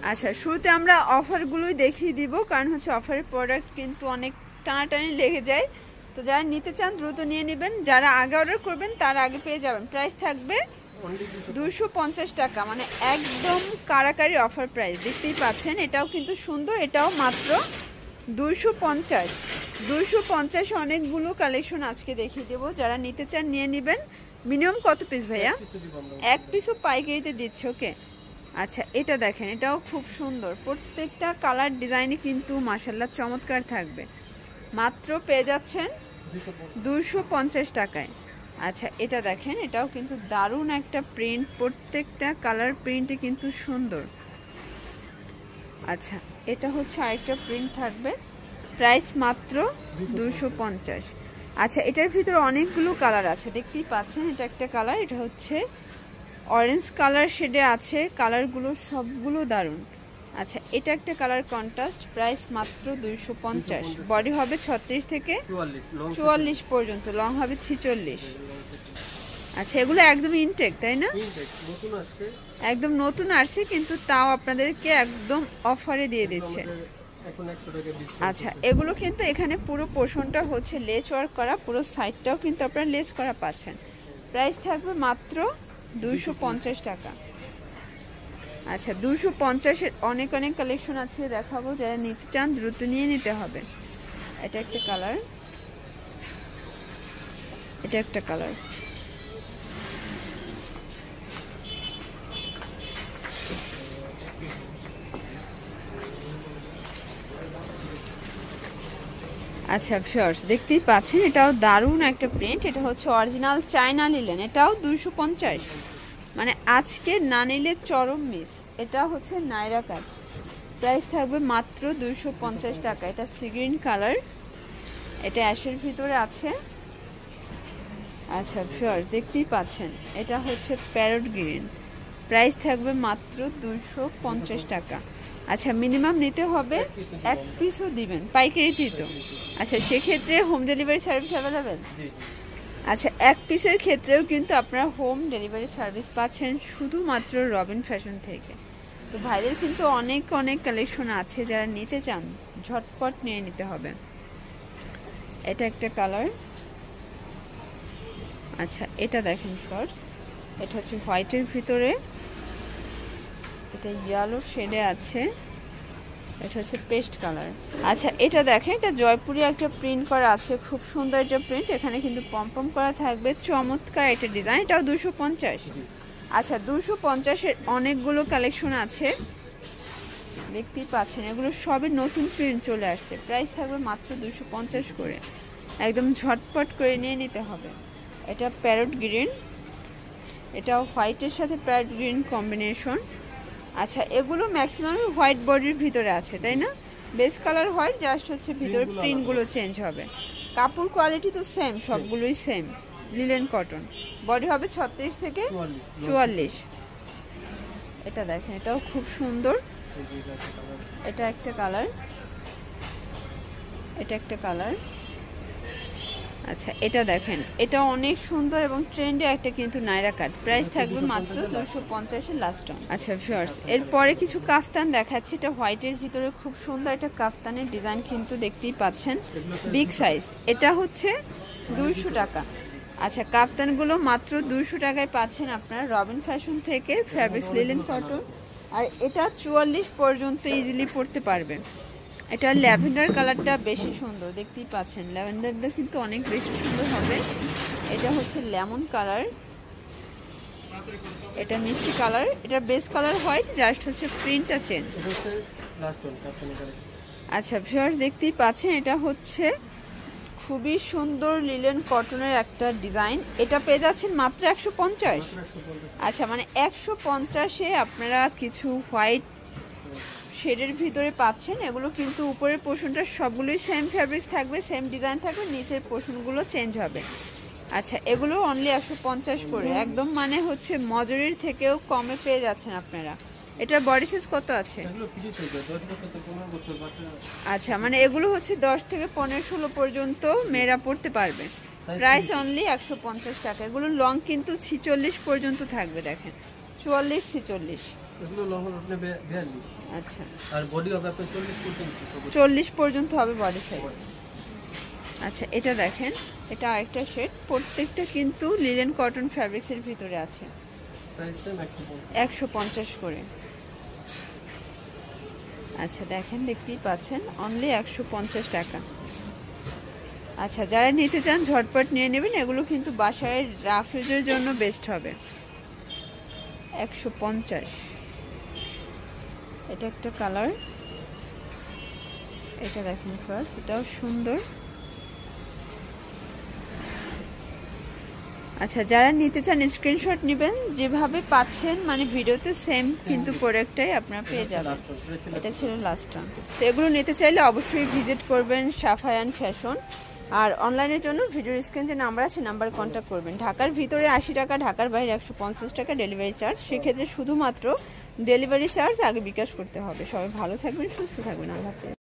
আচ্ছা, শুরুতে আমরা অফারগুলোই দেখিয়ে দিব, কারণ হচ্ছে অফারের প্রোডাক্ট কিন্তু অনেক টানাটানি লেগে যায়। তো যারা নিতে চান দ্রুত নিয়ে নেবেন, যারা আগে অর্ডার করবেন তার আগে পেয়ে যাবেন। প্রাইস থাকবে 250 টাকা, মানে একদম কারাকারি অফার প্রাইস। দেখতেই পাচ্ছেন, এটাও কিন্তু সুন্দর, এটাও মাত্র 250। 250 অনেকগুলো কালেকশন আজকে দেখিয়ে দেবো, যারা নিতে চান নিয়ে নেবেন। মিনিমাম কত পিস ভাইয়া? এক পিসও পাইকারিতে দিচ্ছে। ওকে, আচ্ছা এটা দেখেন, এটাও খুব সুন্দর, প্রত্যেকটা কালার ডিজাইনে কিন্তু মাশাআল্লাহ চমৎকার থাকবে। মাত্র পেয়ে যাচ্ছেন 250 টাকায়। আচ্ছা এটা দেখেন, এটাও কিন্তু দারুণ একটা প্রিন্ট, প্রত্যেকটা কালার প্রিন্টে কিন্তু সুন্দর। আচ্ছা এটা হচ্ছে আরেকটা প্রিন্ট থাকবে, প্রাইস মাত্র 250। আচ্ছা এটার ভিতরে অনেকগুলো কালার আছে, দেখতেই পাচ্ছেন। এটা একটা কালার, এটা হচ্ছে অরেঞ্জ কালার শেডে আছে, কালারগুলো সবগুলো দারুণ। আচ্ছা এটা একটা কালার কন্ট্রাস্ট, প্রাইস মাত্র 250। বডি হবে 36 থেকে 44 পর্যন্ত, লং হবে 46। আচ্ছা এগুলো একদম ইনটেক তাই না? একদম নতুন আসছে, কিন্তু তাও আপনাদেরকে একদম অফারে দিয়ে দিচ্ছে। আচ্ছা এগুলো কিন্তু এখানে পুরো পোর্শনটা হচ্ছে লেস ওয়ার্ক করা, পুরো সাইডটাও কিন্তু আপনারা লেস করা পাচ্ছেন। প্রাইস থাকবে মাত্র 250 টাকা। আচ্ছা 250-এর অনেক অনেক কালেকশন আছে, দেখাবো। যারা নিতে চান দ্রুত নিয়ে নিতে হবে। এটা একটা কালার, এটা একটা কালার। আচ্ছা ভিউয়ার্স দেখতেই পাচ্ছেন, এটাও দারুণ একটা প্রিন্ট। এটা হচ্ছে অরিজিনাল চায়না লিলেন, এটাও 250। মানে আজকে না নিলে চরম মিস। এটা হচ্ছে নাইরা কাট, প্রাইস থাকবে মাত্র 250 টাকা। এটা সি গ্রিন কালার, এটা অ্যাশের ভিতরে আছে। আচ্ছা ভিউয়ার্স দেখতেই পাচ্ছেন, এটা হচ্ছে প্যারট গ্রিন, প্রাইস থাকবে মাত্র 250 টাকা। আচ্ছা মিনিমাম নিতে হবে, এক পিসও দিবেন পাইকারিতেই তো। আচ্ছা সেক্ষেত্রে হোম ডেলিভারি সার্ভিস অ্যাভেলেবেল? আচ্ছা এক পিসের ক্ষেত্রেও কিন্তু আপনারা হোম ডেলিভারি সার্ভিস পাচ্ছেন শুধুমাত্র রবিন ফ্যাশন থেকে। তো ভাইদের কিন্তু অনেক অনেক কালেকশন আছে, যারা নিতে চান ঝটপট নিয়ে নিতে হবে। এটা একটা কালার। আচ্ছা এটা দেখেন শর্টস, এটা হচ্ছে হোয়াইটের ভিতরে, এটা ইয়েলো শেডে আছে, এটা হচ্ছে পেস্ট কালার। আচ্ছা এটা দেখেন, এটা জয়পুরি একটা প্রিন্ট করা আছে, খুব সুন্দর একটা প্রিন্ট। এখানে কিন্তু পম্পম করা থাকবে, চমৎকার একটা ডিজাইন। এটাও 250। আচ্ছা 250-এর অনেকগুলো কালেকশন আছে, দেখতেই পাচ্ছেন। এগুলো সবই নতুন প্রিন্ট চলে আসছে, প্রাইস থাকবে মাত্র 250 করে। একদম ঝটপট করে নিয়ে নিতে হবে। এটা প্যারট গ্রিন, এটাও হোয়াইটের সাথে প্যারট গ্রিন কম্বিনেশন। আচ্ছা এগুলো ম্যাক্সিমাম হোয়াইট বডির ভিতরে আছে তাই না? বেস কালার হোয়াইট, জাস্ট হচ্ছে ভিতরে প্রিন্টগুলো চেঞ্জ হবে। কাপড় কোয়ালিটি তো সেম, সবগুলোই সেম, লিলেন কটন। বডি হবে 36 থেকে 44। এটা দেখেন, এটাও খুব সুন্দর। এটা একটা কালার, এটা একটা কালার। আচ্ছা এটা দেখেন, এটা অনেক সুন্দর এবং ট্রেন্ডে একটা কিন্তু নাইরা কাট, প্রাইস থাকবে মাত্র 250-এর লাস্ট অন। আচ্ছা ভিউয়ার্স এরপরে কিছু কাফতান দেখাচ্ছি। এটা হোয়াইটের ভিতরে খুব সুন্দর একটা কাফতানের ডিজাইন কিন্তু দেখতেই পাচ্ছেন, বিগ সাইজ। এটা হচ্ছে 200 টাকা। আচ্ছা কাফতানগুলো মাত্র 200 টাকায় পাচ্ছেন আপনারা রবিন ফ্যাশন থেকে, ফ্যাব্রিক্স লিলেন কটন। আর এটা 44 পর্যন্ত ইজিলি পরতে পারবেন। এটা ল্যাভেন্ডার কালারটা বেশি সুন্দর, দেখতেই পাচ্ছেন ল্যাভেন্ডারটা কিন্তু অনেক বেশি সুন্দর হবে। এটা হচ্ছে লেমন কালার, এটা মিষ্টি কালার। এটা বেস কালার হোয়াইট, জাস্ট হচ্ছে প্রিন্টটা চেঞ্জ। আচ্ছা ভিউয়ার্স দেখতেই পাচ্ছেন, এটা হচ্ছে খুবই সুন্দর লিলেন কটনের একটা ডিজাইন। এটা পেয়ে যাচ্ছেন মাত্র 150। আচ্ছা মানে 150-এ আপনারা কিছু হোয়াইট শেডের ভিতরে পাচ্ছেন। এগুলো কিন্তু উপরের পোর্শনটা সবগুলোই সেম ফ্যাব্রিক্স থাকবে, সেম ডিজাইন থাকবে, নিচের পোর্শনগুলো চেঞ্জ হবে। আচ্ছা এগুলো অনলি 150 করে, একদম মানে হচ্ছে মজুরির থেকেও কমে পেয়ে যাচ্ছেন আপনারা। এটার বডি সাইজ কত আছে? আচ্ছা মানে এগুলো হচ্ছে 10 থেকে 15-16 পর্যন্ত মেয়েরা পড়তে পারবে। প্রাইস অনলি 150 টাকা। এগুলো লং কিন্তু 46 পর্যন্ত থাকবে, দেখেন 44 46। এগুলো লং আপনি 42। আচ্ছা, আর বডি হবে আপনার 40 পর্যন্ত। 40 পর্যন্ত হবে বডি সাইজ। আচ্ছা, এটা দেখেন, এটা আরেকটা শেড, প্রত্যেকটা কিন্তু লিলেন কটন ফ্যাব্রিক্সের ভিতরে আছে। প্রাইস সেম 150 করে। আচ্ছা দেখেন, দেখতেই পাচ্ছেন, অনলি 150 টাকা। আচ্ছা, যারা নিতে চান ঝটপট নিয়ে নেবেন, এগুলো কিন্তু বাসায় রাফ ইউজের জন্য বেস্ট হবে। 150। এটা একটা কালার, এটা দেখেন ফার্স্ট, এটাও সুন্দর। আচ্ছা, যারা নিতে চান স্ক্রিনশট নেবেন, যেভাবে পাচ্ছেন মানে ভিডিওতে সেম কিন্তু প্রোডাক্টটাই আপনারা পেয়ে যাবেন। এটা ছিল লাস্টটা। তো এগুলো নিতে চাইলে অবশ্যই ভিজিট করবেন সাফায়ান ফ্যাশন। আর অনলাইনের জন্য ভিডিওর স্ক্রিন যে নাম্বার আছে, নাম্বার কন্ট্যাক্ট করবেন। ঢাকার ভিতরে 80 টাকা, ঢাকার বাইরে 150 টাকা ডেলিভারি চার্জ। সেক্ষেত্রে শুধুমাত্র ডেলিভারি চার্জ আগে বিকাশ করতে হবে। সবাই ভালো থাকবেন, সুস্থ থাকবেন, আল্লাহ হাফেজ।